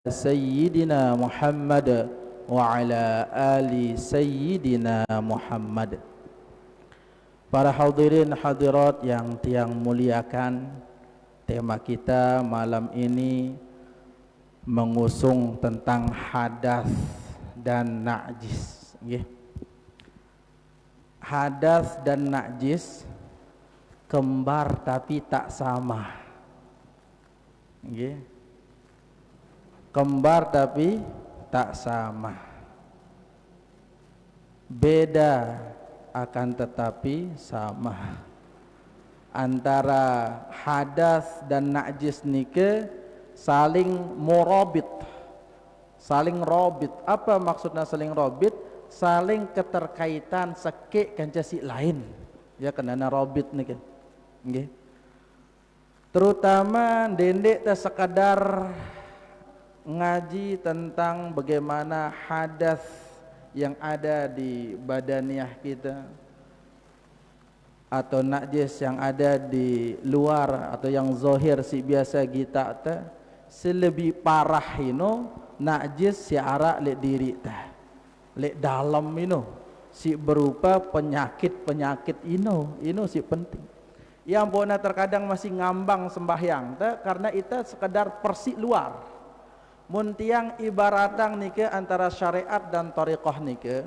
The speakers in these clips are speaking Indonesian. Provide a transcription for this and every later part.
Sayyidina Muhammad wa ala ali Sayyidina Muhammad. Para hadirin hadirat yang tiang muliakan, tema kita malam ini mengusung tentang hadas dan najis. Hadas dan najis kembar tapi tak sama. Kembar tapi tak sama, beda akan tetapi sama. Antara hadas dan najis nike saling murabit, saling robit. Apa maksudnya saling robit? Saling keterkaitan sekek kancasi lain, ya kenana robit nike. Terutama dendek tak sekadar ngaji tentang bagaimana hadas yang ada di badaniah kita atau najis yang ada di luar atau yang zahir si biasa kita ta, selebih parah ino najis si arak lek diri ta, lek dalam ino si berupa penyakit ino si penting. Yang pokoknya terkadang masih ngambang sembahyang ta, karena itu sekedar persik luar. Muntiang ibaratang nike antara syariat dan tariqah nike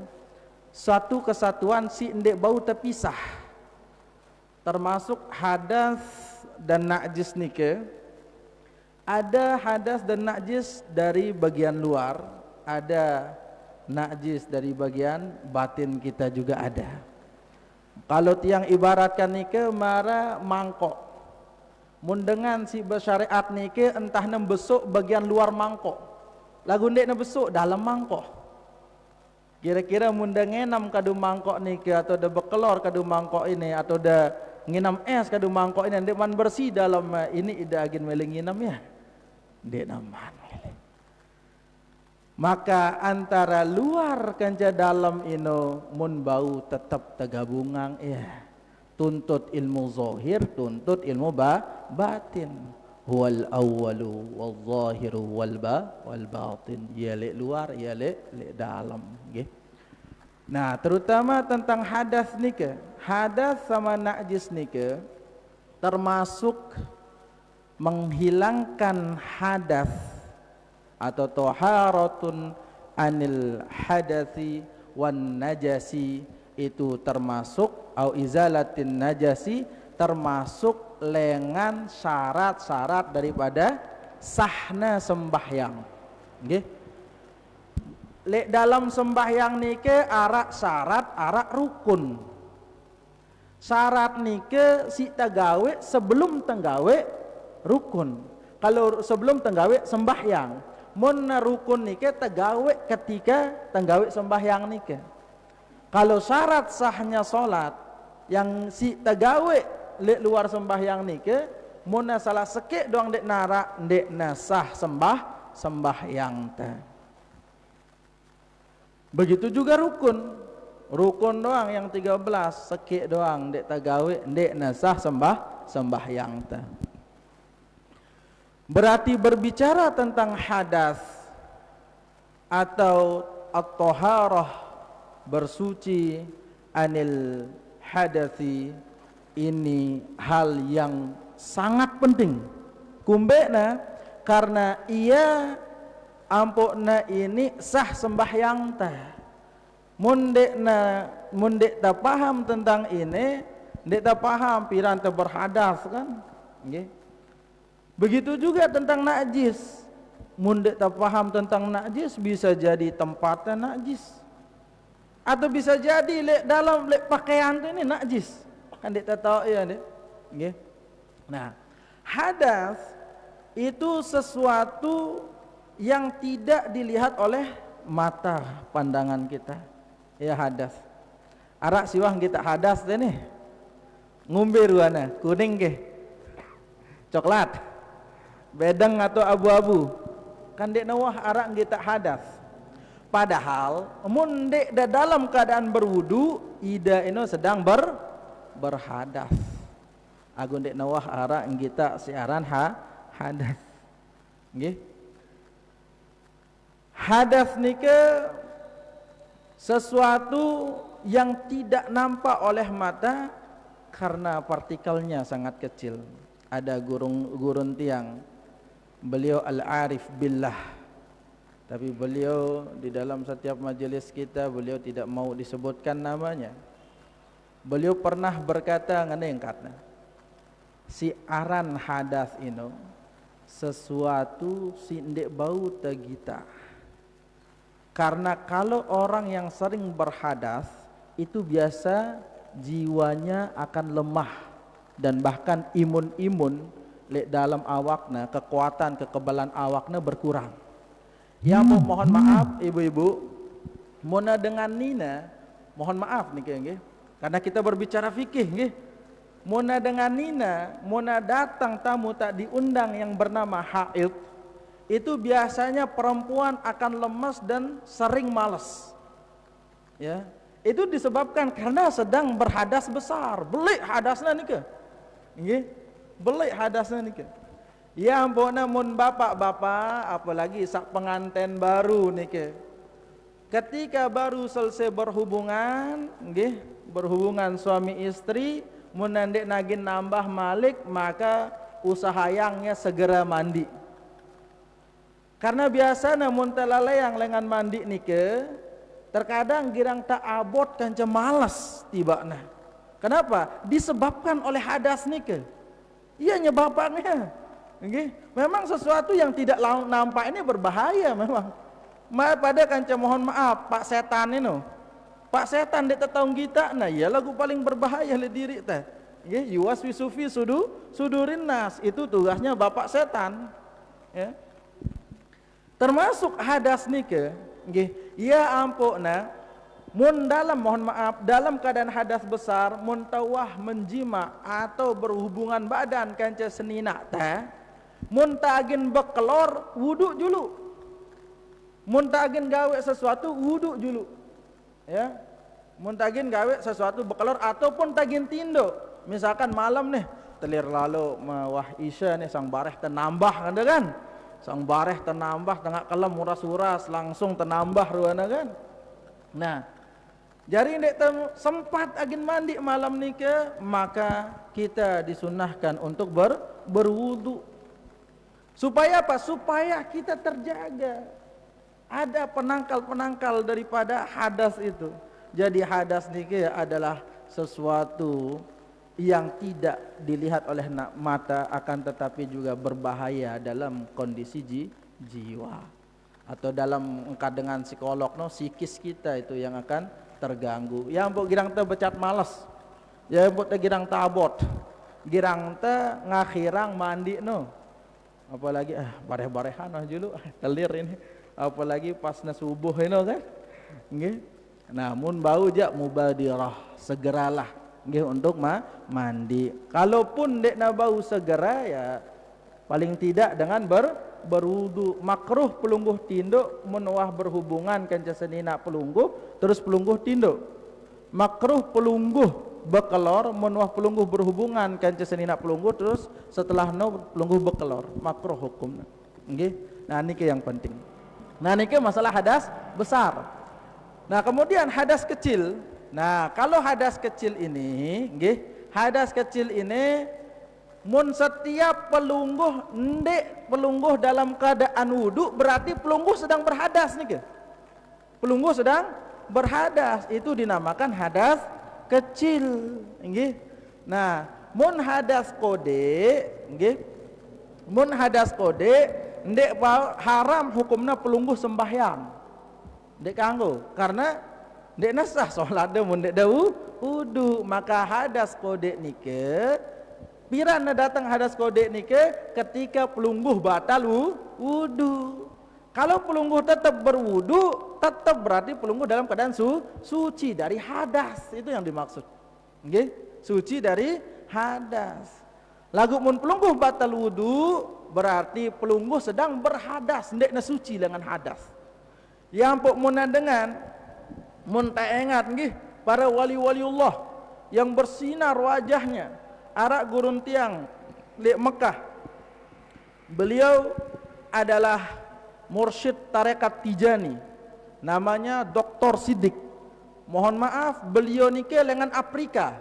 satu kesatuan si ndek bau terpisah. Termasuk hadas dan najis nike, ada hadas dan najis dari bagian luar, ada najis dari bagian batin kita juga ada. Kalau tiang ibaratkan nike mara mangkok, mundengan si bersyariat nike entah nem besuk bagian luar mangkok, lagu ndek nem besuk dalam mangkok. Kira-kira mundengan enam kadu mangkok nike atau dah bekelor kadu mangkok ini atau dah nginam es kadu mangkok ini ndek man bersih dalam ini ida agin meleng nginam ya ndek naman. Maka antara luar kanca dalam ino mun bau tetap tergabungan ya. Tuntut ilmu zahir, tuntut ilmu batin. Huwal awwalu wal zahiru wal batin. Ya lek luar, ya lek dalam. Nah, terutama tentang hadas nike, hadas sama najis nike termasuk menghilangkan hadas atau toharatun anil hadasi wan najasi, itu termasuk au izalatin najasi, termasuk lengan syarat-syarat daripada sahna sembahyang. Lek dalam sembahyang nike arak syarat, arak rukun. Syarat nike si tagawe sebelum tenggawe rukun. Kalau sebelum tenggawe sembahyang, mun rukun nike tagawe ketika tenggawe sembahyang nike. Kalau syarat sahnya solat yang si tagawe lek luar sembahyang nike, mun salah sekek doang dek nara dek nasah sembahyang ta. Begitu juga rukun. Rukun doang yang 13 sekek doang dek tagawe dek nasah sembahyang ta. Berarti berbicara tentang hadas atau at-taharah, bersuci anil hadasi, ini hal yang sangat penting kumbekna, karena ia ampokna ini sah sembahyang ta. Mundek tak paham tentang ini, ndek tak paham piran ta berhadas kan. Begitu juga tentang najis. Mundek tak paham tentang najis, bisa jadi tempatnya najis. Atau bisa jadi dalam pakaian tu ini najis. Kan dek tak tahu ya dek. Nah, hadas itu sesuatu yang tidak dilihat oleh mata pandangan kita. Ya hadas. Arak siwang kita hadas deh nih. Ngumbe ruana, kuning ke? Coklat. Bedeng atau abu-abu. Kan dek nawah arak kita hadas. Padahal mun dek dalam keadaan berwudu, ida ino sedang berhadas. Agun dek nawah arak kita siaran hadas. Nggih. Hadas nike sesuatu yang tidak nampak oleh mata karena partikelnya sangat kecil. Ada gurun tiang, beliau al-arif billah, tapi beliau di dalam setiap majelis kita beliau tidak mau disebutkan namanya. Beliau pernah berkata ngene katna, si aran hadas ino sesuatu si ndek bau tegita. Karena kalau orang yang sering berhadas itu biasa jiwanya akan lemah dan bahkan imun dalam awakna, kekuatan kekebalan awakna berkurang. Ya mohon maaf ibu-ibu, mona dengan nina, mohon maaf nih nggih. Karena kita berbicara fikih nggih. Mona dengan nina, mona datang tamu tak diundang yang bernama haid, itu biasanya perempuan akan lemas dan sering malas. Ya, itu disebabkan karena sedang berhadas besar, belik hadasna nika. Nggih, belik hadasna nika. Ya ampun mun bapak-bapak apalagi sak pengantin baru nika. Ketika baru selesai berhubungan, nggih, berhubungan suami istri, mun ndek nagin nambah malik, maka usahayangnya segera mandi. Karena biasa namun telaleyang lengan mandi nike, terkadang girang tak abot kan malas tibana. Kenapa? Disebabkan oleh hadas nike. Iya nyebabnya. Okay? Memang sesuatu yang tidak nampak ini berbahaya memang. Pada kanca mohon maaf Pak Setan ini, Pak Setan di tetangga kita, nah ya lagu paling berbahaya le diri teh. Ya, yuwaswisu fi sudurin nas, itu tugasnya Bapak Setan. Ya. Termasuk hadas nike, nggih. Ya ampuna, mun dalam mohon maaf dalam keadaan hadas besar, mun tawah menjima atau berhubungan badan kanca senina teh, mun tagin bekelor wudu julu. Mun tagin gawe sesuatu wudu julu. Ya. Mun tagin gawe sesuatu bekelor ataupun tagin tindo. Misalkan malam nih, telir lalu mawah isya nih sang bareh tenambah kan? Sang bareh tenambah tengah kelem uras-uras langsung tenambah ruana kan. Nah, jadi ndek sempat agin mandi malam nika, maka kita disunahkan untuk berwudu. Supaya apa? Supaya kita terjaga. Ada penangkal-penangkal daripada hadas itu. Jadi hadas nika adalah sesuatu yang tidak dilihat oleh mata akan tetapi juga berbahaya dalam kondisi jiwa atau dalam dengan psikolog psikis kita itu yang akan terganggu. Ya mbok girang teh becat malas, ya mbok teh girang tabot, girang teh ngakhirang mandi apalagi bareh-barehan dulu telir ini, apalagi pasna subuh ini kan nggih. Namun bau jak mubadirah, segeralah nggih untuk mandi. Kalaupun dek na bau segera ya paling tidak dengan berwudu. Makruh pelungguh tinduk menuah berhubungan kanca senina pelungguh terus pelungguh tinduk. Makruh pelungguh bekelor menuah pelungguh berhubungan kanca senina pelungguh terus setelah pelungguh bekelor. Makruh hukumnya. Nggih. Nah niki yang penting. Nah niki masalah hadas besar. Nah kemudian hadas kecil. Nah, kalau hadas kecil ini, nggih, hadas kecil ini mun setiap pelungguh ndek pelungguh dalam keadaan wudu berarti pelungguh sedang berhadas nih. Pelungguh sedang berhadas, itu dinamakan hadas kecil, nggih. Nah, mun hadas kode, nggih. Mun hadas kode ndek haram hukumna pelungguh sembahyang. Ndek kanggo karena ndek nasah salat de mun ndek wudu, maka hadas kode nike pirana datang hadas kode nike ketika pelungguh batal wudu. Kalau pelungguh tetap berwudu, tetap berarti pelungguh dalam keadaan suci dari hadas, itu yang dimaksud. Nggih, suci dari hadas. Lagu mun pelungguh batal wudu berarti pelungguh sedang berhadas, ndek na suci dengan hadas. Yang pok mun dengan mun tak ingat nggih para wali-waliullah yang bersinar wajahnya arak gurun tiang di Mekah. Beliau adalah mursyid tarekat Tijani, namanya Dr. Siddiq. Mohon maaf, beliau nike lengan Afrika.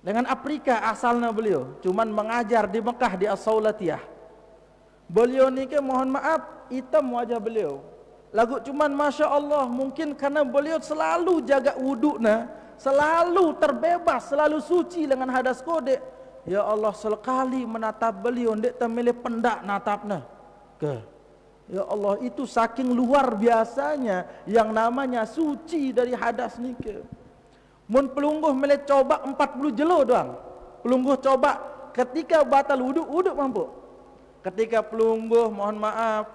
Lengan Afrika asalnya beliau, cuman mengajar di Mekah di As-Saulatiyah. Beliau nike mohon maaf, hitam wajah beliau. Lagu cuman Masya Allah, mungkin karena beliau selalu jaga wuduknya, selalu terbebas, selalu suci dengan hadas kodek. Ya Allah, sekali menatap beliau, ndek temilih pendak natapnya. Ya Allah, itu saking luar biasanya yang namanya suci dari hadas nike. Mun pelungguh mele coba 40 jelo doang. Pelungguh coba ketika batal wuduk, wuduk mampu. Ketika pelungguh mohon maaf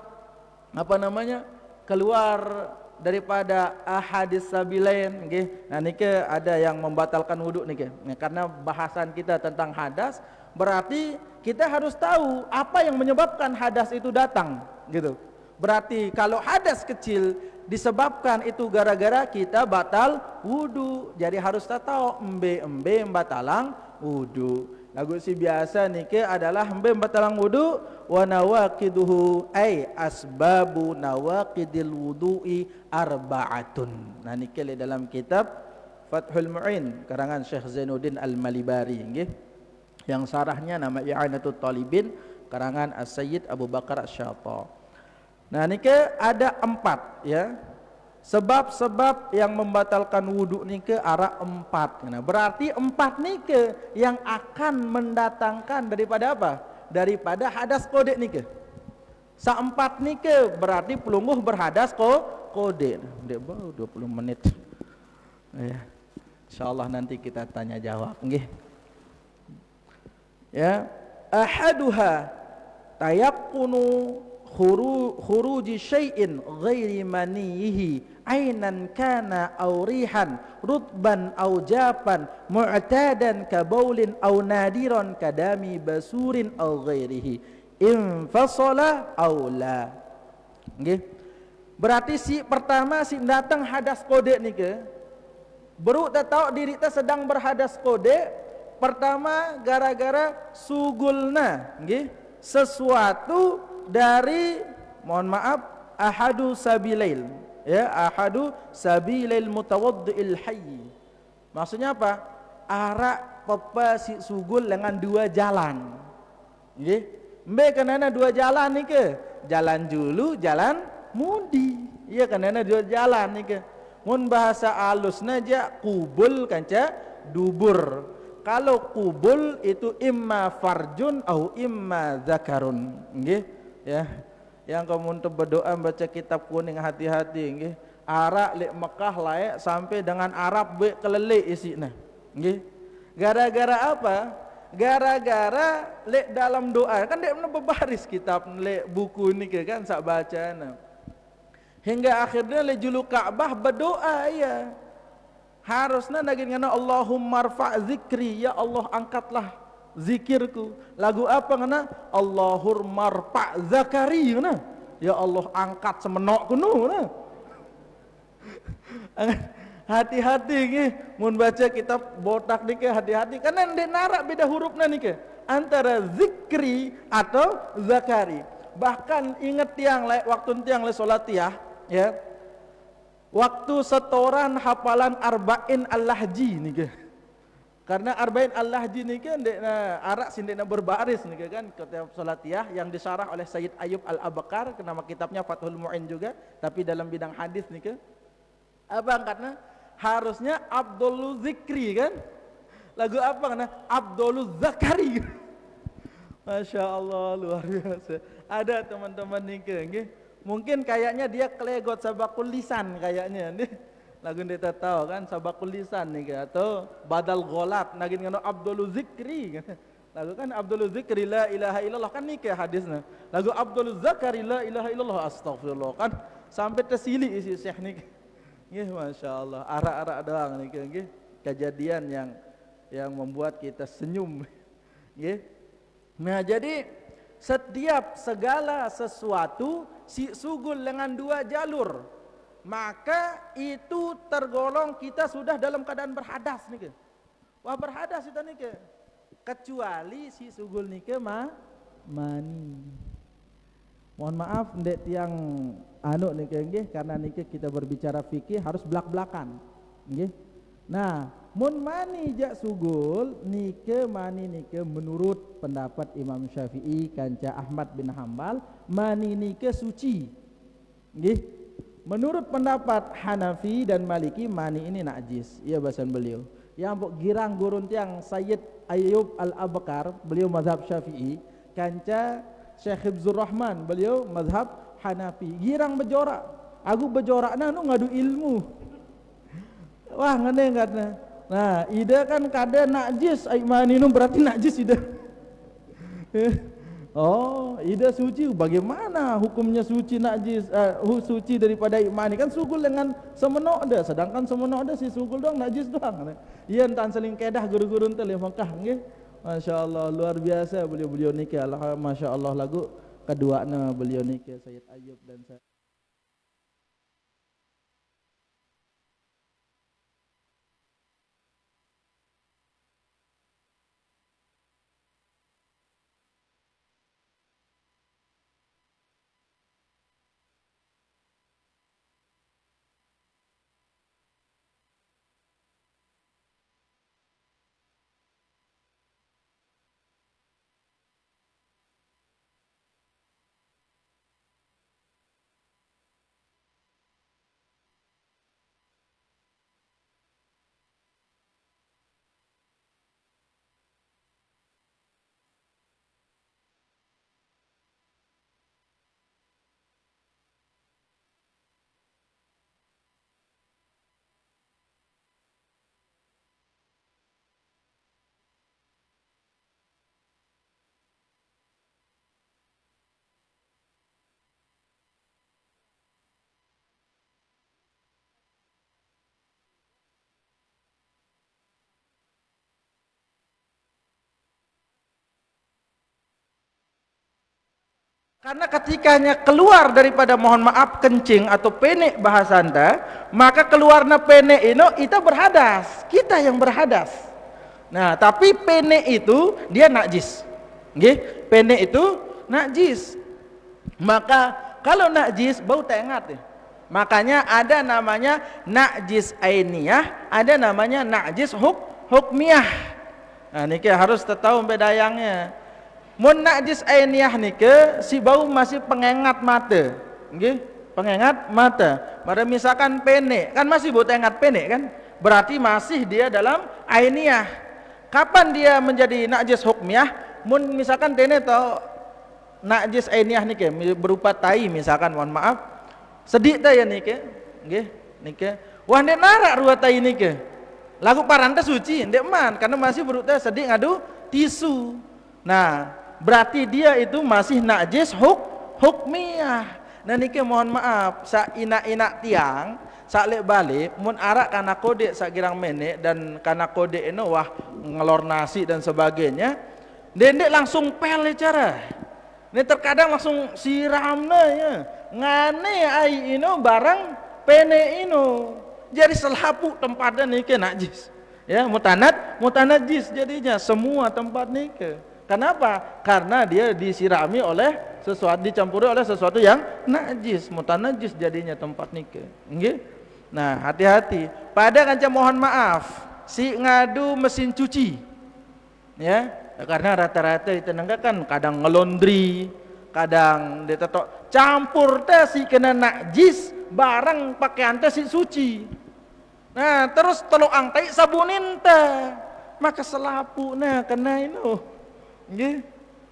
keluar daripada ahadis sabilain nggih. Nah nike ada yang membatalkan wuduk nike. Nah, karena bahasan kita tentang hadas, berarti kita harus tahu apa yang menyebabkan hadas itu datang gitu. Berarti kalau hadas kecil disebabkan itu gara-gara kita batal wudu, jadi harus tahu embe batalang wudu. Lagu si biasa nike adalah embe batalang wudu wa nawaqiduhu ay asbabu nawaqidil wudu'i arba'atun. Nah nike dalam kitab Fathul Mu'in karangan Syekh Zainuddin Al-Malibari nggih, yang sarahnya nama I'anatul Talibin karangan As-Sayyid Abu Bakar Asy-Syata. Nah nike ada 4 ya sebab-sebab yang membatalkan wudhu nike ada 4. Nah, berarti 4 nike yang akan mendatangkan daripada apa? Daripada hadas kodek nike. Sa-4 nike berarti pelungguh berhadas kodek. Dek bau 20 menit. Ya. Insyaallah nanti kita tanya jawab nggih. Ya, ahaduha tayaqqunu khuruji syai'in ghairi manihi ainan kana aw rihan rutban aw jafan mu'tadan ka baulin aw nadiran kadami basurin aw ghairihi infasala aw la. Nggih. Berarti si pertama si datang hadas kodek nike baru tak tahu diri ta sedang berhadas kodek, pertama gara-gara sugulna nggih sesuatu dari mohon maaf ahadu sabilail ya, ahadu sabilail mutawaddi'il hayy. Maksudnya apa? Arak pepa si sugul dengan 2 jalan nggih. Mbe kenana 2 jalan ni ke? Jalan julu, jalan mudi. Iya kenana 2 jalan ni ke? Mun bahasa alusna ja kubul kanca dubur. Kalau kubul itu imma farjun atau imma zakarun nggih. Ya, yang kamu untuk berdoa baca kitab kuning hati-hati nggih. Arak lek Mekah layak sampai dengan Arab be kelelek isina. Nggih. Gara-gara apa? Gara-gara lek dalam doa kan dek berbaris kitab lek buku ni ke kan sak bacaan. Hingga akhirnya lek julu Ka'bah berdoa ya. Harusnya nagin ngana Allahumma rfa' zikri, ya Allah angkatlah zikirku. Lagu apa ngana? Allahumma rfa' zakari ngana. Ya Allah angkat semenokku nu ngana. Hati-hati nggih mun baca kitab botak niki hati-hati karena ndek narak beda hurufna niki antara zikri atau zakari. Bahkan ingat tiang waktu tiang le salatiyah ya. Waktu setoran hafalan arba'in al-lahji niki. Karena arba'in al-lahji niki ndek arak sindekna berbaris niki kan kitab salatiyah yang disyarah oleh Sayyid Ayyub Al-Abakar, nama kitabnya Fathul Mu'in juga tapi dalam bidang hadis niki. Apa angkatnya? Harusnya Abdul Zikri kan? Lagu apa karena Abdul Zakari. Masya Allah luar biasa. Ada teman-teman niki, mungkin kayaknya dia kelegot sabakul lisan kayaknya nih. Lagu dia tahu kan sabakul lisan nih atau badal gholat nagin ngono Abdul Zikri. Lagu kan Abdul Zikri la ilaha illallah kan nih hadisnya. Lagu Abdul Zakari la ilaha illallah astagfirullah kan sampai tersili isi syekh nih. Nggih Masya Allah, arak-arak doang nih nggih. Kejadian yang membuat kita senyum. Nggih. Nah, jadi setiap segala sesuatu si sugul dengan 2 jalur, maka itu tergolong kita sudah dalam keadaan berhadas nih. Wah berhadas itu nih. Kecuali si sugul nih mani. Mohon maaf ndek tiang anu niki nggih, karena niki kita berbicara fikih harus belak-belakan nggih. Nah, mun mani jak sugul nike mani nike menurut pendapat Imam Syafi'i kanca Ahmad bin Hambal mani nike suci nggih. Menurut pendapat Hanafi dan Maliki mani ini najis. Iya bahasan beliau. Yang mbok girang gurun tiang Sayyid Ayyub Al-Abkar, beliau mazhab Syafi'i, kanca Syekh Hibzur Rahman, beliau mazhab Hanafi. Girang bejorak. Aku bejorakna nu ngadu ilmu. Wah, ngene katna. Nah, ida kan kada najis, ai mani nu berarti najis ida. Oh, ida suci. Bagaimana hukumnya suci najis? Suci daripada imani kan sugul dengan semeno ada, sedangkan semeno ada si sugul doang najis doang. Iya entan seling kedah guru-guru teh le Mekah nggih. Masya-Allah luar biasa beliau-beliau niki. Masya-Allah lagu keduana beliau niki Sayyid Ayyub dan saya. Karena ketikanya keluar daripada mohon maaf kencing atau penek bahasa anda, maka keluarnya penek itu berhadas, kita yang berhadas. Nah, tapi penek itu dia najis. Nggih, penek itu najis. Maka kalau najis bau tengat. Makanya ada namanya najis ainiyah, ada namanya najis hukmiyah. Nah, niki harus tahu bedayangnya. Mun najis ainiyah nike si bau masih pengengat mata, nggih, pengengat mata. Pada misalkan penek, kan masih bau tengat penek kan? Berarti masih dia dalam ainiyah. Kapan dia menjadi najis hukmiyah? Mun misalkan dene tau najis ainiyah nike berupa tai misalkan, mohon maaf. Sedik ta ya nike, nggih, nike. Wah ndek narak rua tai nike. Lagu paranta suci, ndek man karena masih berupa sedik ngadu tisu. Nah, berarti dia itu masih najis hukmiyah. Nah niki mohon maaf, sa inak-inak tiang sak lek balik mun arak kana kode sak girang menek dan kana kode eno wah ngelor nasi dan sebagainya. Dendek langsung pel cara. Ini terkadang langsung siramna ya. Ngane ai ino barang pene ino. Jadi selapu tempatnya niki najis. Ya, mutanajis jadinya semua tempat niki. Kenapa? Karena dia disirami oleh sesuatu, dicampuri oleh sesuatu yang najis, mutanajis jadinya tempat nikah. Nggih? Nah, hati-hati. Pada kanca mohon maaf, si ngadu mesin cuci. Ya, karena rata-rata itu kan kadang ngelondri, kadang dia tetok campur teh si kena najis, barang pakaian teh si suci. Nah, terus tolong angkai sabunin teh. Maka selapu nah kena itu. Nggih.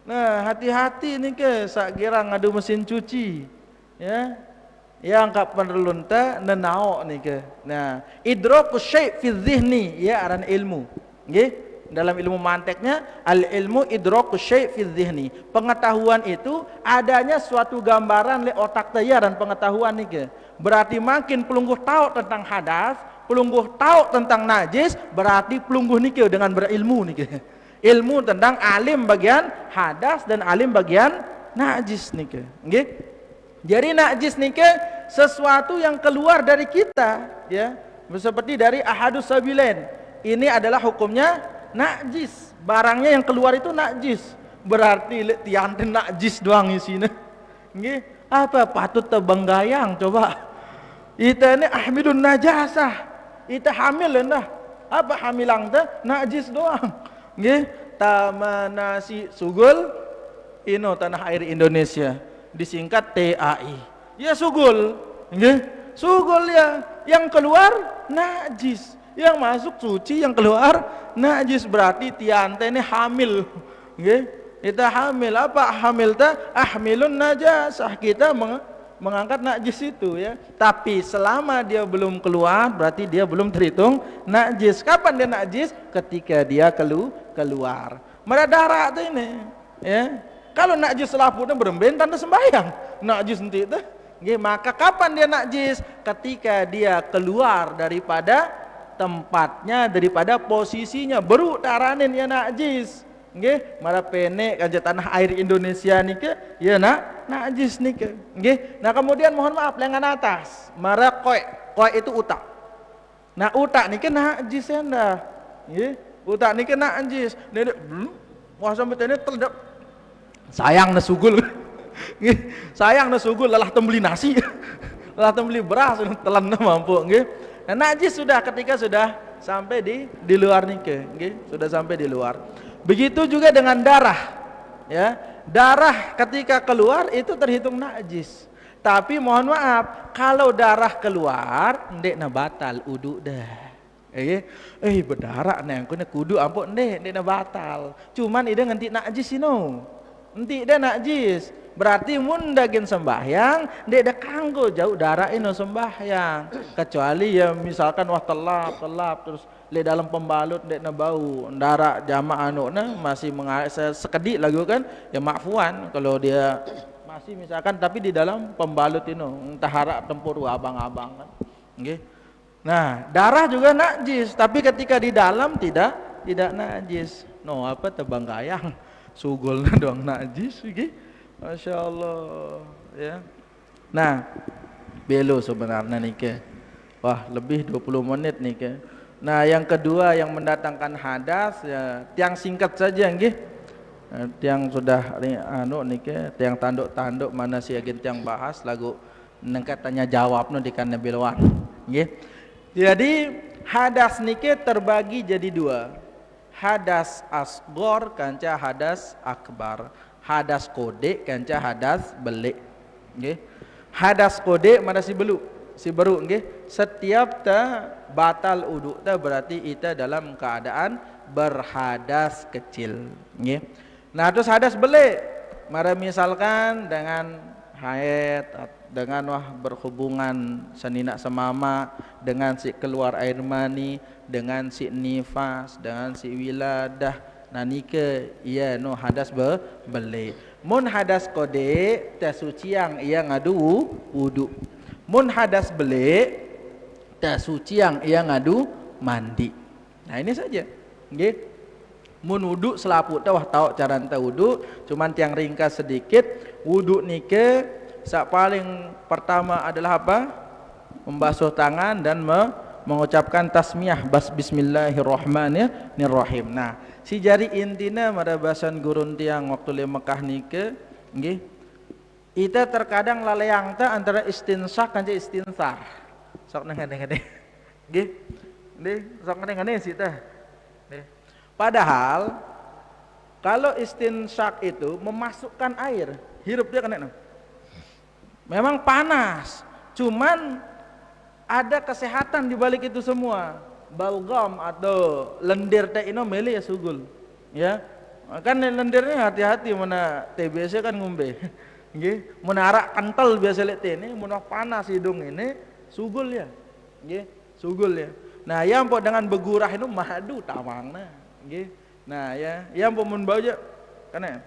Nah, hati-hati nih ke sak kira ngadu mesin cuci. Ya. Yang kak perlu ta nenao nih ke. Nah, idrakus syai' fi dhihni ya aran ilmu. Nggih. Dalam ilmu manteknya al ilmu idrakus syai' fi dhihni. Pengetahuan itu adanya suatu gambaran le otak taya dan pengetahuan nih ke. Berarti makin pelungguh tahu tentang hadas, pelungguh tahu tentang najis, berarti pelungguh nih ke dengan berilmu nih ke. Ilmu tentang alim bagian hadas dan alim bagian najis nike. Nggih. Jadi najis nike sesuatu yang keluar dari kita, ya. Seperti dari ahadus sabilain. Ini adalah hukumnya najis. Barangnya yang keluar itu najis. Berarti tianten najis doang isinya. Nggih, apa patut tebenggayang coba. Ita ini ahmilun najasah. Ita hamil dah. Apa hamilang teh? Najis doang. Nggih, tamanasi sugul ino tanah air Indonesia. Disingkat TAI. Ya sugul. Nggih, sugul ya. Yang keluar najis. Yang masuk suci, yang keluar najis, berarti tiante ini hamil. Nggih, kita hamil. Apa hamil ta? Ahmilun najasah, kita mengangkat najis itu ya. Tapi selama dia belum keluar, berarti dia belum terhitung najis. Kapan dia najis? Ketika dia keluar. Darah itu ini ya. Kalau najis selaputnya beremben tanda sembahyang. Najis nanti itu. Nggih, maka kapan dia najis? Ketika dia keluar daripada tempatnya, daripada posisinya, baru taranin ya najis. Nggih, mara penek aja tanah air Indonesia nih ke, ya najis nih ke. Nggih. Nah, kemudian mohon maaf lengan atas, mara koi itu utak. Nah, utak nih ke najis ya ndah. Nggih, utak nih ke najis. Nih, wah sampai ini terledap. Sayang na sugul. Nggih, sayang na sugul lelah tembeli nasi. Lelah tembeli beras telan mampu nggih. Nah, najis sudah ketika sudah sampai di luar nikah, okay? Sudah sampai di luar. Begitu juga dengan darah, ya. Darah ketika keluar itu terhitung najis. Tapi mohon maaf, kalau darah keluar, ndek na batal uduk dah. Berdarah nih, aku kudu ampun ndek na batal. Cuman ide nganti najis ino, nanti ide najis. Berarti mun daging sembahyang dia ada kanggo jauh darah ino sembahyang, kecuali ya misalkan wah telap terus le dalam pembalut dek na bau darah jamaah anu masih sekedik lagu kan ya makfuan kalau dia masih misalkan tapi di dalam pembalut ino entah harap tempur abang-abang kan. Nggih. Nah, darah juga najis, tapi ketika di dalam tidak najis. No, apa tebanggayang sugulna doang najis nggih. Masya Allah ya. Nah, belo sebenarnya nih ke. Wah, lebih 20 menit nih ke. Nah, yang kedua yang mendatangkan hadas ya, tiang singkat saja nggih. Tiang sudah anu nih ke, tiang tanduk-tanduk mana si agen tiang bahas lagu nengkat tanya jawab no di kana beloan. Nggih. Jadi hadas nih ke terbagi jadi dua. Hadas asgor kanca hadas akbar. Hadas kode kanca hadas belik. Nggih. Hadas kode mana si beru nggih. Setiap ta batal uduk ta berarti kita dalam keadaan berhadas kecil nggih. Nah, terus hadas belik mara misalkan dengan haid, dengan berhubungan senina semama, dengan si keluar air mani, dengan si nifas, dengan si wiladah. Nah, nike iya no hadas belik. Mun hadas kode tasuci yang ia ngadu wudu. Mun hadas belik tasuci yang ia ngadu mandi. Nah, ini saja. Nggih. Mun wudu selaput wah tahu cara enta wudu, cuman tiang ringkas sedikit. Wudu nike sak paling pertama adalah apa? Membasuh tangan dan mengucapkan tasmiyah bismillahirrahmanirrahim. Nah, si jari intina mara bahasan gurun tiang waktu le Mekah nike nggih. Ita terkadang laleang ta antara istinsak kan istinsar. Sok ngene-ngene. Nggih. Nggih, sok ngene-ngene sih teh. Nggih. Padahal kalau istinsak itu memasukkan air, hirup dia kena. Memang panas, cuman ada kesehatan di balik itu semua. Balgam atau lendir teh ino meli ya sugul. Ya. Kan lendirnya hati-hati mana TBC kan ngombe. Nggih, mun arak kental biasa lek ini, mun panas hidung ini sugul ya. Nggih, sugul ya. Nah, yang pok dengan begurah itu madu tawangna. Nggih. Nah, ya, yang pok mun bau aja kan ya.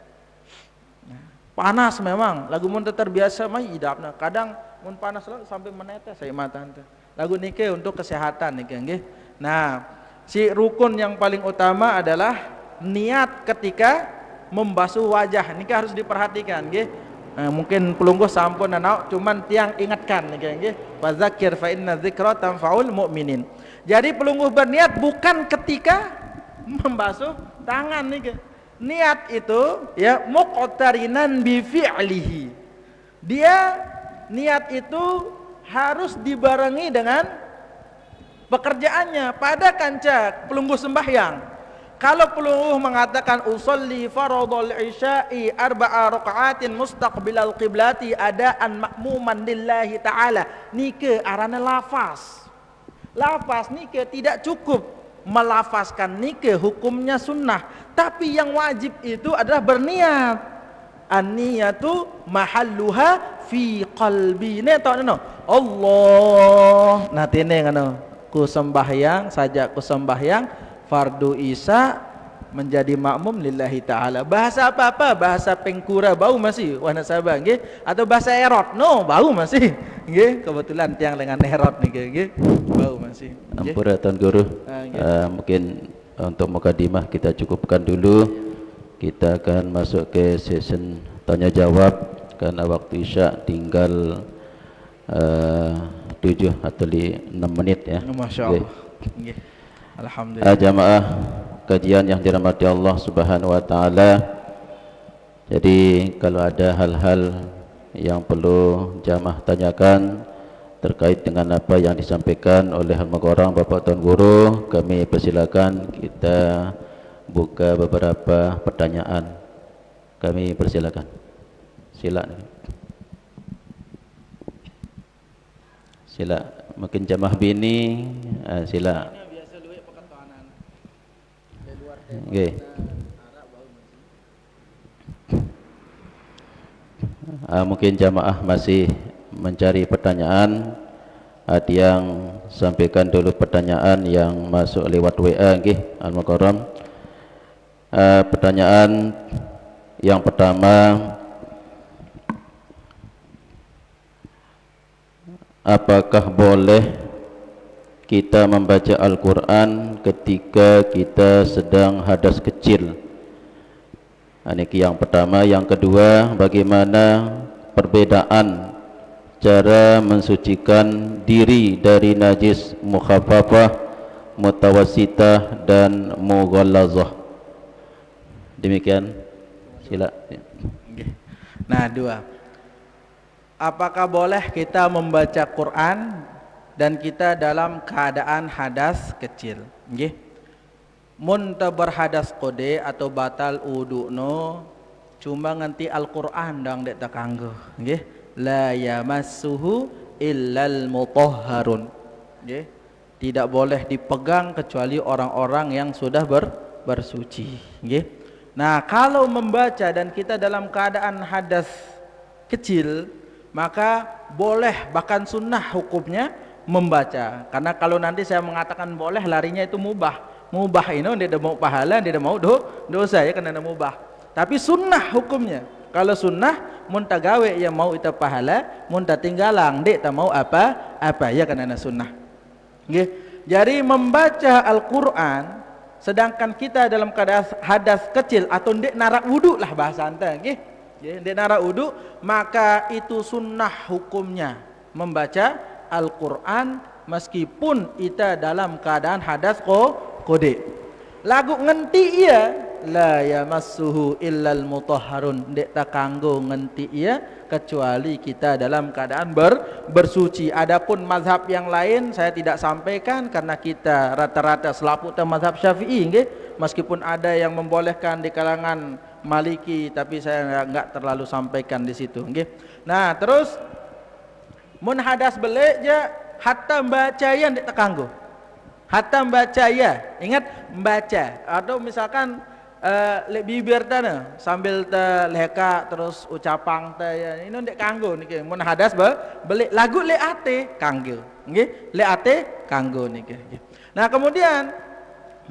Nah, panas memang, lagu mun terbiasa mah idapna. Kadang mun panas sampai menetes saya mata teh. Lagu nike untuk kesehatan nike nggih. Nah, si rukun yang paling utama adalah niat ketika membasuh wajah. Nike harus diperhatikan nggih. Mungkin pelungguh sampun nanau cuman tiang ingatkan nggih. Fadzakir fa inna dzikra tanfaul mu'minin. Jadi pelungguh berniat bukan ketika membasuh tangan nggih. Niat itu ya muqtarinan bi fi'lihi. Dia niat itu harus dibarengi dengan pekerjaannya pada kanca pelungguh sembahyang. Kalau pelungguh mengatakan usolli faradul isya'i arba'a raka'atin mustaqbilal qiblati adaan ma'muman lillahi ta'ala, nike arana lafaz. Lafaz nike tidak cukup melafazkan nike, hukumnya sunnah. Tapi yang wajib itu adalah berniat. An-niyatu mahalluha fi qalbi. Ne tahu no? Allah. Nah tene ngono. Ku sembahyang saja, ku sembahyang fardu isya menjadi makmum lillahi ta'ala. Bahasa apa-apa, bahasa pengkura bau masih wana sabang nggih, atau bahasa erot no bau masih nggih. Kebetulan tiang dengan erot nggih bau masih. Ampura Tuan Guru. Mungkin untuk mukadimah kita cukupkan dulu. Kita akan masuk ke session tanya jawab karena waktu isya tinggal 7 atau 6 menit ya. Masya Allah. Okay. Alhamdulillah. Jamaah kajian yang dirahmati Allah Subhanahu wa taala. Jadi kalau ada hal-hal yang perlu jamaah tanyakan terkait dengan apa yang disampaikan oleh Al-Mukarram Bapak Tuan Guru, kami persilakan kita buka beberapa pertanyaan. Kami persilakan. Silakan. Sila, mungkin jamaah bini, sila. Okay. Mungkin jamaah masih mencari pertanyaan. Ada yang sampaikan dulu pertanyaan yang masuk lewat WA, nggih, Al-Mukarram. Pertanyaan yang pertama, apakah boleh kita membaca Al-Quran ketika kita sedang hadas kecil? Ini yang pertama. Yang kedua, bagaimana perbedaan cara mensucikan diri dari najis mukhaffafah, mutawassitah dan mughallazah? Demikian, sila. Nah, 2. Apakah boleh kita membaca Quran dan kita dalam keadaan hadas kecil? Nggih. Mun ta berhadas qode atau batal wudu'no cuma nganti Al-Qur'an dang dek takanggo, nggih. La yamassuhu illal mutahharun. Nggih. Tidak boleh dipegang kecuali orang-orang yang sudah bersuci, nggih. Nah, kalau membaca dan kita dalam keadaan hadas kecil, maka boleh, bahkan sunnah hukumnya membaca. Karena kalau nanti saya mengatakan boleh, larinya itu mubah. Mubah ini dia mau pahala, dia mau dosa ya, karena mubah. Tapi sunnah hukumnya. Kalau sunnah mun tagawe yang mau itu pahala, mun ta tinggalang dek ta mau apa ya, karena sunnah. Nggih. Jadi membaca Al-Qur'an sedangkan kita dalam keadaan hadas kecil atau ndek narak wudu lah bahasa anta, nggih. Ndek narak wudu, maka itu sunnah hukumnya membaca Al-Qur'an meskipun kita dalam keadaan hadas qode. Lagu ngenti ia la yamassuhu illal mutahharun, ndek ta kanggo ngenti ia kecuali kita dalam keadaan bersuci. Adapun mazhab yang lain saya tidak sampaikan karena kita rata-rata selaput mazhab Syafi'i, nggih. Meskipun ada yang membolehkan di kalangan Maliki, tapi saya enggak terlalu sampaikan di situ, nggih. Nah, terus mun hadas belik je hatta baca yang ndek ta kanggo. Hatta baca ya, ingat membaca. Atau misalkan lek bibir tana sambil leka terus ucapang ya, ini ndek kanggo niki. Mun hadas belik lagu lek ate kanggo, nggih. Lek ate kanggo niki. Nah, kemudian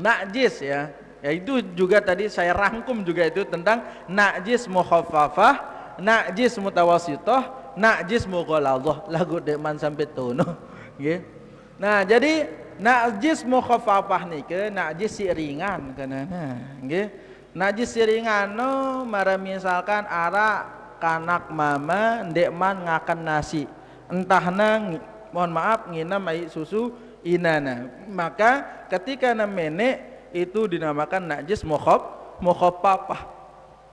najis ya. Ya itu juga tadi saya rangkum juga itu tentang najis mukhaffafah, najis mutawassithah, najis mughallazah. Lagu dek man sampai tono, nggih. Nah, jadi najis mukhaffafah niki najis si ringan kenana, nggih. Najis si ringan no mara misalkan ara kanak mama ndek man ngakan nasi, entahna mohon maaf nginam ai susu inana, maka ketika namene itu dinamakan najis mukhaffafah,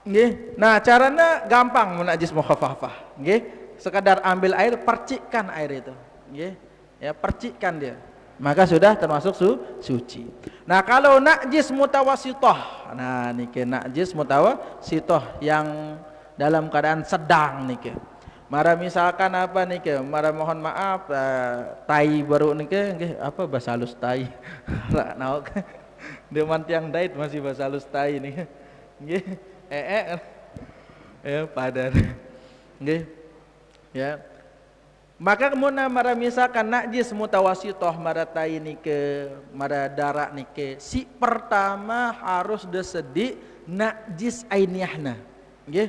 nggih. Nah, caranya gampang najis mukhaffafah, nggih. sekadar ambil air, percikkan air itu, nggih. Ya, percikkan dia. Maka sudah termasuk suci. Nah, kalau najis mutawasithah. Nah, niki najis mutawasithah yang dalam keadaan sedang niki. Mara misalkan apa niki? Mara mohon maaf tai baru niki nggih apa bahasa halus tai. Ra naok. Deman tiang dait masih bahasa halus tai niki. Nggih. Padan. Nggih. Ya. Maka kemudian mara misalkan najis mutawasithah mara tai nike, mara darak nike, si pertama harus desedi najis ainiyahna. Nggih.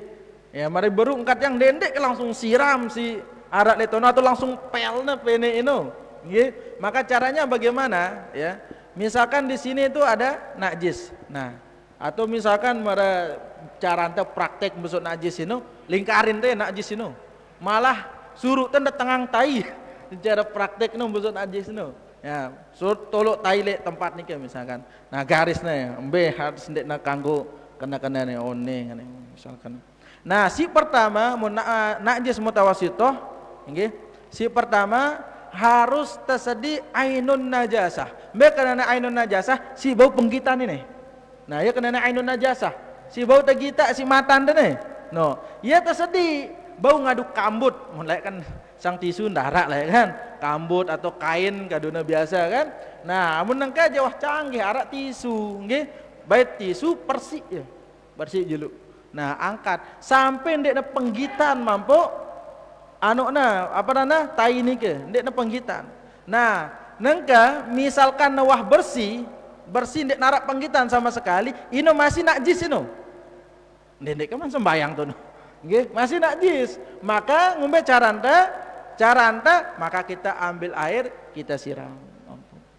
Ya mari baru engkat yang dendek langsung siram si arak letono atau langsung pelna pene ino. Nggih. Maka caranya bagaimana ya? Misalkan di sini itu ada najis. Nah, atau misalkan mara caranta praktek besok najis ino, lingkarin teh najis ino. Malah suruh tanda tengang tai cara praktek no busuk najis no ya suruh tolok tai lek tempat ni ke misalkan nah garisnya embe harus ndek nak kanggo kena-kena ni one misalkan nah si pertama najis mutawasithah nggih si pertama harus tersedi ainun najasah embe karena ainun najasah si bau penggitan ini nah ya karena ainun najasah si bau tegita si matan dene no ya tersedi bau ngaduk kambut, mulai kan sang tisu darak lah kan, kambut atau kain kaduna biasa kan. Nah, amun nangka jawah canggih arak tisu, nggih, baik tisu bersih ya, bersih jeluk. Nah, angkat sampai ndek na penggitan mampu, anokna apa nana tai ni ke, ndek na penggitan. Nah, nangka misalkan nawah bersih ndek narak penggitan sama sekali, ino masih najis ino. Ndek kan sembayang tuh. Nggih, masih najis. Maka ngombe caranta maka kita ambil air, kita siram.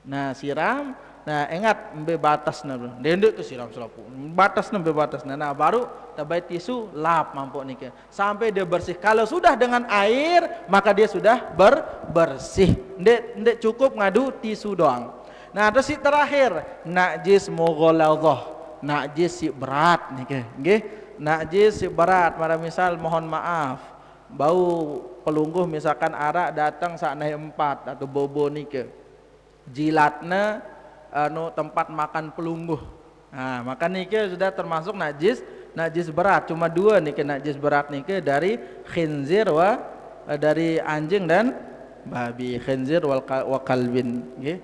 Nah, siram. Nah, ingat embe batasna. Dendek tu siram selapu. Batasna embe batasna. Nah, baru tabai tisu lap mampu niki. Sampai dia bersih. Kalau sudah dengan air, maka dia sudah bersih. Ndek cukup ngadu tisu doang. Nah, terus si terakhir, najis mughaladzah. Najis si berat niki, nggih. Najis berat, pada misal mohon maaf bau pelungguh misalkan arak datang saat naik 4 atau bobo nike jilatna tempat makan pelungguh. Nah, maka nike sudah termasuk najis berat. Cuma 2 nike najis berat nike dari khinzir dari anjing dan babi, khinzir wa kalbin nggih.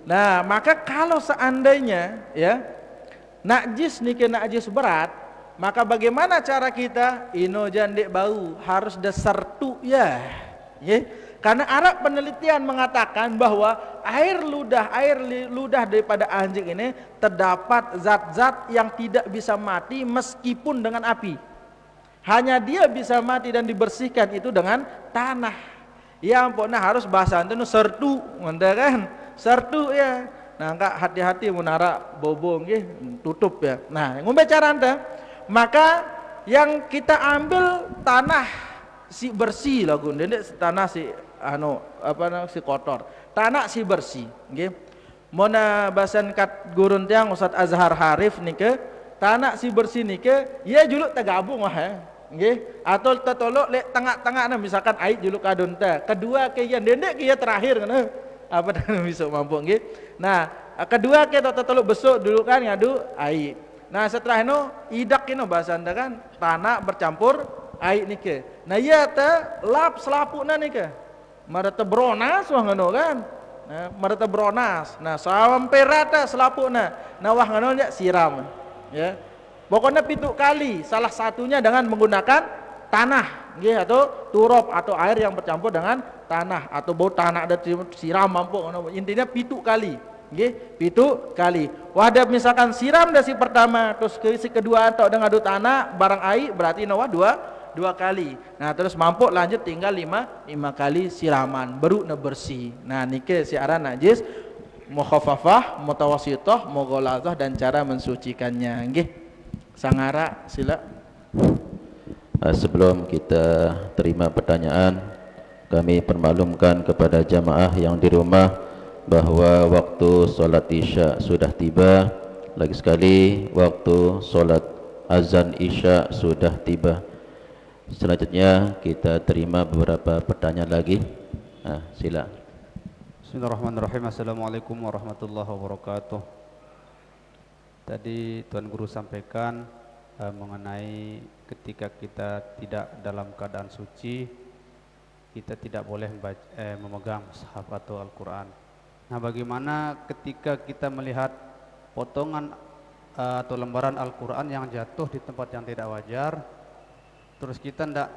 Nah, maka kalau seandainya ya najis nike najis berat, maka bagaimana cara kita? Ino jandek bau harus desertu ya. Karena Arab penelitian mengatakan bahwa air ludah daripada anjing ini terdapat zat-zat yang tidak bisa mati meskipun dengan api. Hanya dia bisa mati dan dibersihkan itu dengan tanah. Ya ampun, harus bahasa itu sertu, kan? Sertu ya. Nah, enggak hati-hati menara bobo nggih tutup ya. Nah, ngombe cara anda maka yang kita ambil tanah si bersih lah gun, tanah si si kotor, tanah si bersih, nggih. Mona bahasan kat gurun tiang Ustaz Azhar Harif nike, tanah si bersih nike, ya juluk tergabung wah, nggih. Atau tertolok lek tengah-tengah na misalkan air juluk kadun teh, kedua kian dendek kia terakhir kan, apa dah bisa mampu nggih. Nah, kedua kita tertolok besok dulu kan ngadu air. Nah setelah itu idak ini bahasa anda kan tanah bercampur air nike. Nah iya ta lap selapukna nike. Marata bronas wah ngono kan. Nah, marata bronas. Nah sampai rata selapukna. Nah wah ngono nya siram. Ya. Pokoknya 7 kali. Salah satunya dengan menggunakan tanah, nggih atau turop atau air yang bercampur dengan tanah atau bau tanah ada siram mampu ngono. Intinya 7 kali. Nggih, 7 kali. Wadah misalkan siram dah si pertama, terus si kedua atau dengan adu tanah barang air berarti nawa 2 kali. Nah, terus mampu lanjut tinggal 5 kali siraman baru na bersih. Nah, nike siaran najis mukhaffafah, mutawasithah, mughaladzah dan cara mensucikannya. Nggih. Sangara sila. Sebelum kita terima pertanyaan, kami permaklumkan kepada jamaah yang di rumah bahwa waktu solat isya sudah tiba. Lagi sekali waktu solat azan isya sudah tiba. Selanjutnya kita terima beberapa pertanyaan lagi. Sila. Bismillahirrahmanirrahim. Assalamualaikum warahmatullahi wabarakatuh. Tadi Tuan Guru sampaikan mengenai ketika kita tidak dalam keadaan suci, kita tidak boleh memegang mushaf atau Al-Quran. Nah, bagaimana ketika kita melihat potongan atau lembaran Al-Quran yang jatuh di tempat yang tidak wajar, terus kita tidak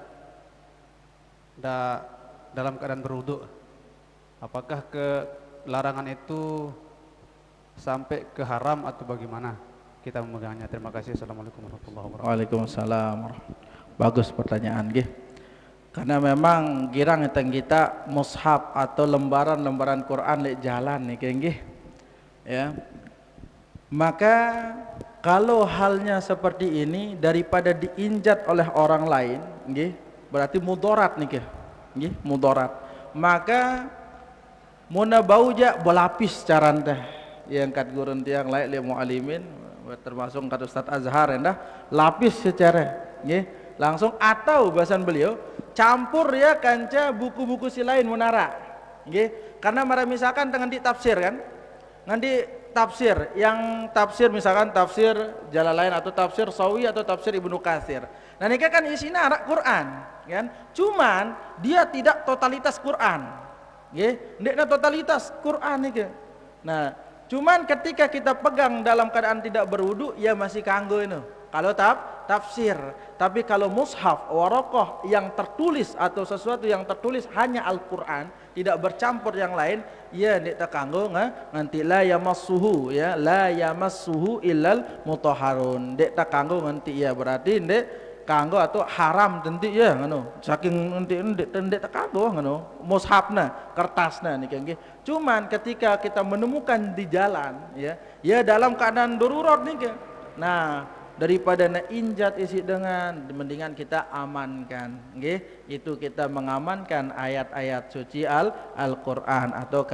dalam keadaan berwudu, apakah larangan itu sampai ke haram atau bagaimana kita memegangnya? Terima kasih. Assalamualaikum warahmatullahi wabarakatuh. Waalaikumsalam. Bagus pertanyaan nggih. Karena memang girang kita mushaf atau lembaran-lembaran Quran lek jalan nih nggih. Ya. Maka kalau halnya seperti ini daripada diinjat oleh orang lain, nggih, berarti mudarat nih nggih, mudarat. Maka muna bauja berlapis caran teh. Yang kat gurun tiang lain le muallimin termasuk kat Ustaz Azhar endah lapis secara nggih, langsung atau bahasan beliau campur ya kanca buku-buku si lain munara nggih. Karena mara misalkan dengan di tafsir kan, nanti tafsir yang tafsir misalkan tafsir Jalalain atau tafsir Sawi atau tafsir Ibnu Katsir. Nah ini kan isinya arak Quran kan, cuman dia tidak totalitas Quran nggih, ndekna totalitas Quran nih. Nah cuman ketika kita pegang dalam keadaan tidak berwudu ya masih kanggo ini kalau tafsir. Tapi kalau mushaf warokoh yang tertulis atau sesuatu yang tertulis hanya Al-Quran, tidak bercampur yang lain, ya ndik takanggo nganti la yamassuhu, ya la yamassuhu illal mutahharun, ndik takanggo nganti, ya berarti ndik kanggo atau haram tentu ya ngono. Saking ndik takanggo ngono mushafna, kertasna niki nggih. Cuman ketika kita menemukan di jalan ya dalam keadaan darurat niki. Nah, daripada nak injat isi dengan, mendingan kita amankan nggih. Itu kita mengamankan ayat-ayat suci Al-Qur'an atau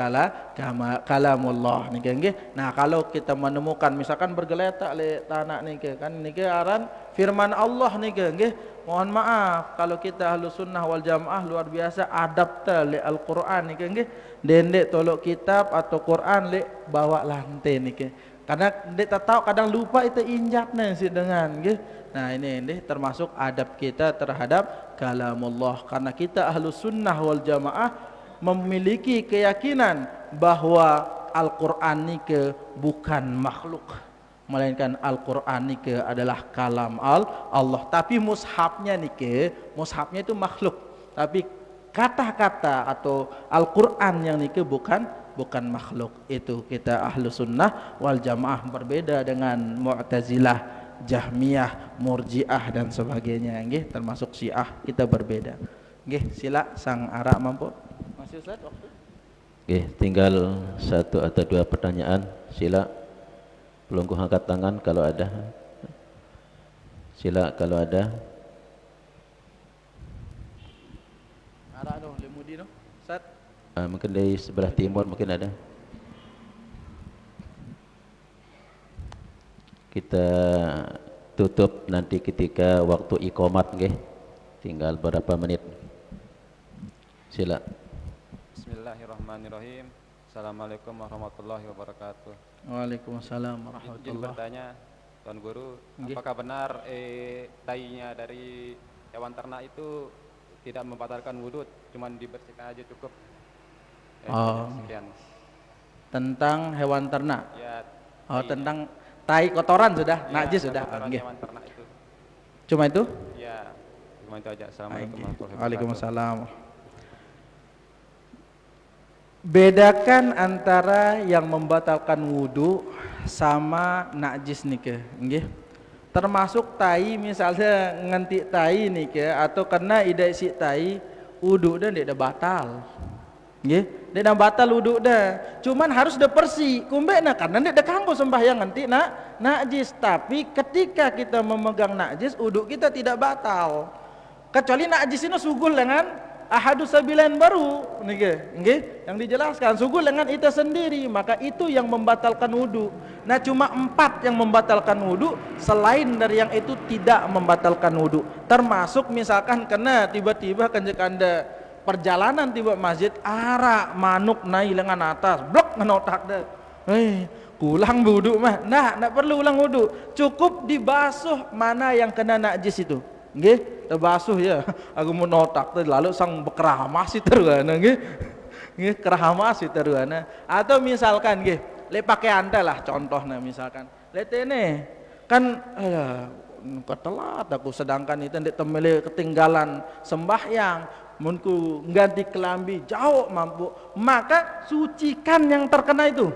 kalamullah niki nggih. Nah, kalau kita menemukan misalkan bergeletak le tanah niki kan niki aran firman Allah niki nggih. Mohon maaf kalau kita Ahlus Sunnah wal Jamaah luar biasa adab le Al-Qur'an niki nggih. Dendek tolok kitab atau Quran le bawa lantai niki. Karena dia tak tahu kadang lupa itu injatnya sih dengan gitu. Nah ini termasuk adab kita terhadap kalamullah. Karena kita Ahlus Sunnah wal Jamaah memiliki keyakinan bahwa Al-Quran nike bukan makhluk, melainkan Al-Quran nike adalah kalam Allah. Tapi mushafnya mushafnya itu makhluk. Tapi kata-kata atau Al-Quran yang nike bukan makhluk. Itu kita Ahlu Sunnah wal Jamaah, berbeda dengan Mu'tazilah, Jahmiyah, Murji'ah dan sebagainya nggih, termasuk Syiah kita berbeda nggih. Sila sang arak mampu masih Ustaz waktu Oke, tinggal satu atau dua pertanyaan. Sila pelunggu angkat tangan kalau ada. Sila kalau ada. arak doh lemudi doh Ustaz. Mungkin dari sebelah timur mungkin ada. Kita tutup nanti ketika waktu iqamat nggih. Tinggal berapa menit. Sila. Bismillahirrahmanirrahim. Assalamualaikum warahmatullahi wabarakatuh. Waalaikumsalam Izin warahmatullahi. bertanya Tuan Guru, Nggih. apakah benar tainya dari hewan ternak itu tidak membatalkan wudhu, cuman dibersihkan aja cukup? Sekian. Tentang hewan ternak. Ya, Tentang tai kotoran sudah, ya, najis sudah. kotoran Nggih. hewan ternak itu. Cuma itu? Ya, cuma itu aja. Assalamualaikum warahmatullahi wabarakatuh. Waalaikumsalam. Bedakan antara yang membatalkan wudu sama najis nike, nggih. Termasuk tai misalnya nganti tai nike atau kena idai si tai, wudu dan dia batal. Nggih, dia dah batal wudu dah. Cuman harus dah bersih. Kumbena karena dia dah kanggo sembahyang nanti najis. Tapi ketika kita memegang najis, wudu kita tidak batal. Kecuali najis ini sugul dengan ahadu sabilain baru nggih yang dijelaskan sugul dengan itu sendiri, maka itu yang membatalkan wudu. Nah cuma 4 yang membatalkan wudu, selain dari yang itu tidak membatalkan wudu. Termasuk misalkan kena tiba-tiba kanjekanda perjalanan tiba masjid arak manuk naik lengan atas blok ngenotak deh. Ulang wudu mah. Nah, enggak perlu ulang wudu. Cukup dibasuh mana yang kena najis itu. Nggih, terbasuh ya. Aku mau notak tuh lalu sang bekeramas itu terus nggih. Nggih, keramas itu terus. Atau misalkan nggih, le pakaian teh lah contohnya misalkan. Le tene kan ketelat aku sedangkan itu ndek temele ketinggalan sembahyang. Munku ganti kelambi jauh mampu, maka sucikan yang terkena itu.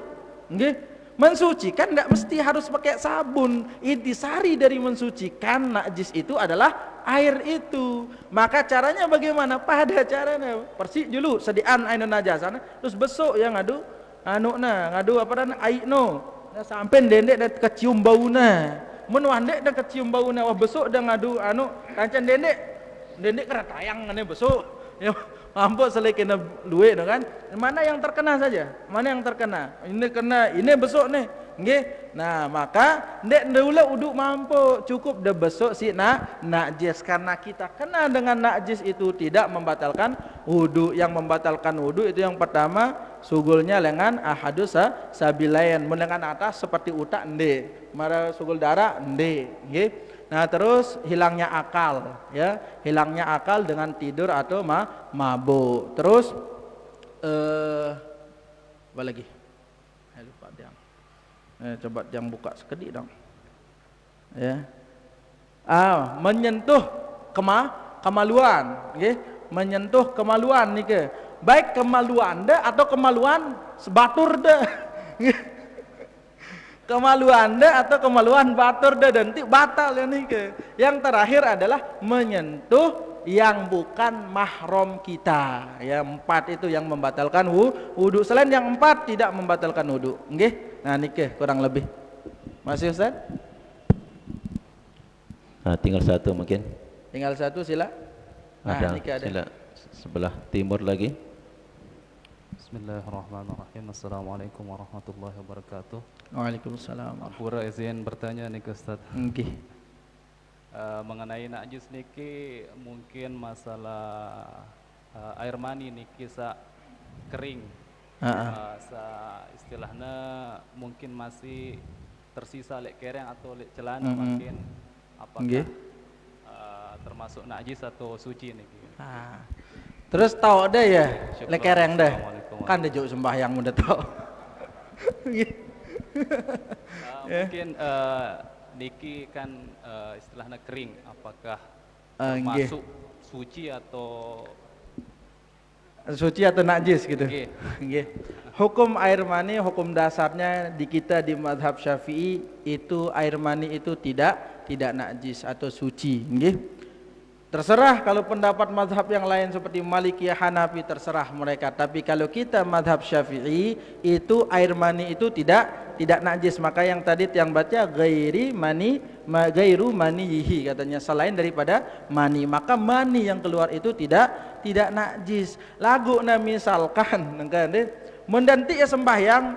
Nggih. Mensucikan tidak mesti harus pakai sabun. Intisari dari mensucikan najis itu adalah air itu. Maka caranya bagaimana? Pada caranya persik dulu sediaan air najasan, terus besok yang ngadu ngadu apa dan air no. Sampai dendek dan kecium bauna. Mun wandek dan kecium bauna, wah besok dah ngadu kancan dendek kera tayang ngene besok. Ya mampu selekena duit kan. Mana yang terkena saja? Mana yang terkena? Ini kena, ini besok nih. Nggih. Nah, maka ndek ndula uduk mampu, cukup dah besok si najis karena kita kena dengan najis itu tidak membatalkan wudu. Yang membatalkan wudu itu yang pertama sugulnya lengan ahadus sabilain, lengan atas seperti utak ndek. Mara sugul darah ndek, nggih. Nah terus hilangnya akal, ya hilangnya akal dengan tidur atau mabuk. Terus apa lagi? Lupa Tiang. Coba Tiang buka sekedik dong. Ya, menyentuh kemaluan, okay? Menyentuh kemaluan nih ke, baik kemaluan dah atau kemaluan sebatur dah. Kemaluan anda atau kemaluan batur dan batal ya nih ke. Yang terakhir adalah menyentuh yang bukan mahram kita. Ya 4 itu yang membatalkan wudu. Selain yang 4 tidak membatalkan wudu. Nggih. Nah niki kurang lebih. Masih Ustaz? Nah, tinggal 1 mungkin. Tinggal 1 sila. Nah, ada. niki ada. Sila sebelah timur lagi. Bismillahirrahmanirrahim. Assalamualaikum warahmatullahi wabarakatuh. Waalaikumsalam. Pura izin bertanya nih ke Ustaz. Nggih. Mengenai najis niki mungkin masalah air mani niki sa kering. Sa istilahnya mungkin masih tersisa lek kereng atau lek celana mungkin apakah termasuk najis atau suci niki. Terus tahu deh ya, lekereng deh. Kan dia jauh sembahyang udah tahu. Mungkin niki kan istilahnya kering, apakah termasuk suci atau najis gitu. Hukum air mani, hukum dasarnya di kita di mazhab Syafi'i itu air mani itu tidak najis atau suci, nggih. Terserah kalau pendapat mazhab yang lain seperti Malikiyah, Hanafi, terserah mereka. Tapi kalau kita mazhab Syafi'i itu air mani itu tidak najis. Maka yang tadi yang baca gairu manihi katanya selain daripada mani. Maka mani yang keluar itu tidak najis. Lagu misalkan mendanti ya sembahyang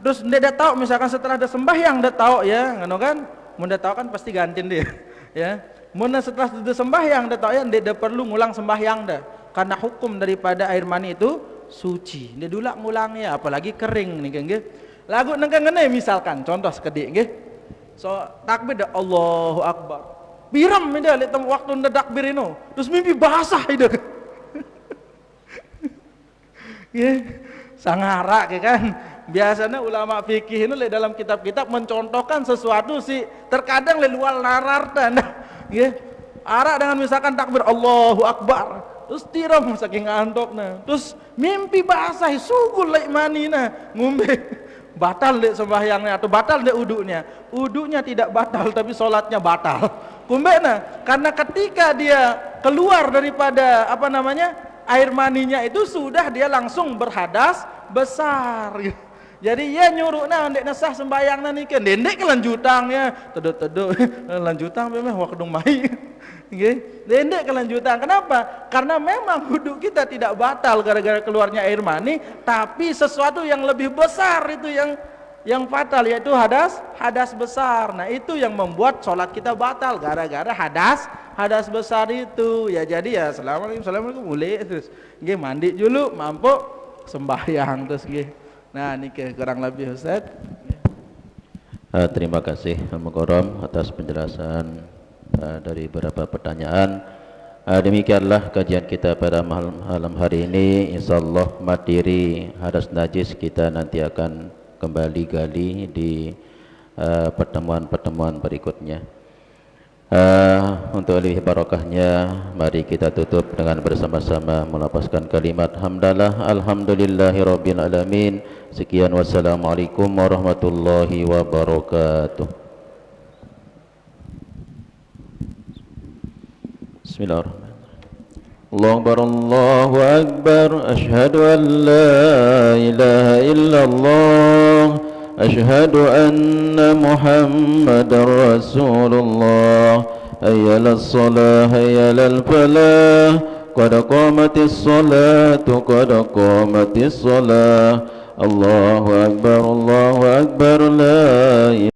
terus ndak tahu misalkan setelah ada sembahyang ndak tahu ya ngono kan. Mun tahu kan pasti gantiin dia ya. Mun setelah sudah sembahyang dah tahu ya dia perlu ngulang sembahyang dah karena hukum daripada air mani itu suci. Dia dulak ngulangnya apalagi kering nih nggih. Lagu ngene misalkan contoh sekedik nggih. So takbir dah Allahu Akbar. Biram dia lihat waktu ndak takbir itu. Terus mimpi basah itu. Nggih. Sangara kan. Biasanya ulama fikih ini dalam kitab-kitab mencontohkan sesuatu sih terkadang luar narar ya, arak dengan misalkan takbir Allahu Akbar terus tiram saking ngantuknya terus mimpi basah sugul lek manina ngombe batal dek sembahyangnya atau batal dek uduknya tidak batal tapi sholatnya batal kumbena karena ketika dia keluar daripada air maninya itu sudah dia langsung berhadas besar gitu. Jadi ya nyuruh ndek nasah sembayang nih kan dendek lanjutang ya teduk lanjutang memang waktu mai Nggih, pendek kelanjutan. Kenapa? Karena memang wudhu kita tidak batal gara-gara keluarnya air mani, tapi sesuatu yang lebih besar itu yang fatal, yaitu hadas besar. Nah, itu yang membuat sholat kita batal gara-gara hadas besar itu. Ya jadi ya assalamualaikum mulai terus nggih mandi dulu mampu sembahyang terus nggih. Nah, niki kurang lebih Ustaz. Terima kasih Al-Mukarram atas penjelasan dari beberapa pertanyaan. Demikianlah kajian kita pada malam hari ini. Insyaallah materi hadas najis kita nanti akan kembali gali di pertemuan-pertemuan berikutnya. Untuk lebih barokahnya, mari kita tutup dengan bersama-sama melafazkan kalimat hamdalah alhamdulillahirabbil alamin. Sekian, wassalamualaikum warahmatullahi wabarakatuh. Bismillahirrahmanirrahim. Allahu akbar, asyhadu an la ilaha illallah, asyhadu anna Muhammadar Rasulullah. Hayyalas shalah hayyalal falah, qad qamatis salatu qad qamatis shalah. Allahu akbar, la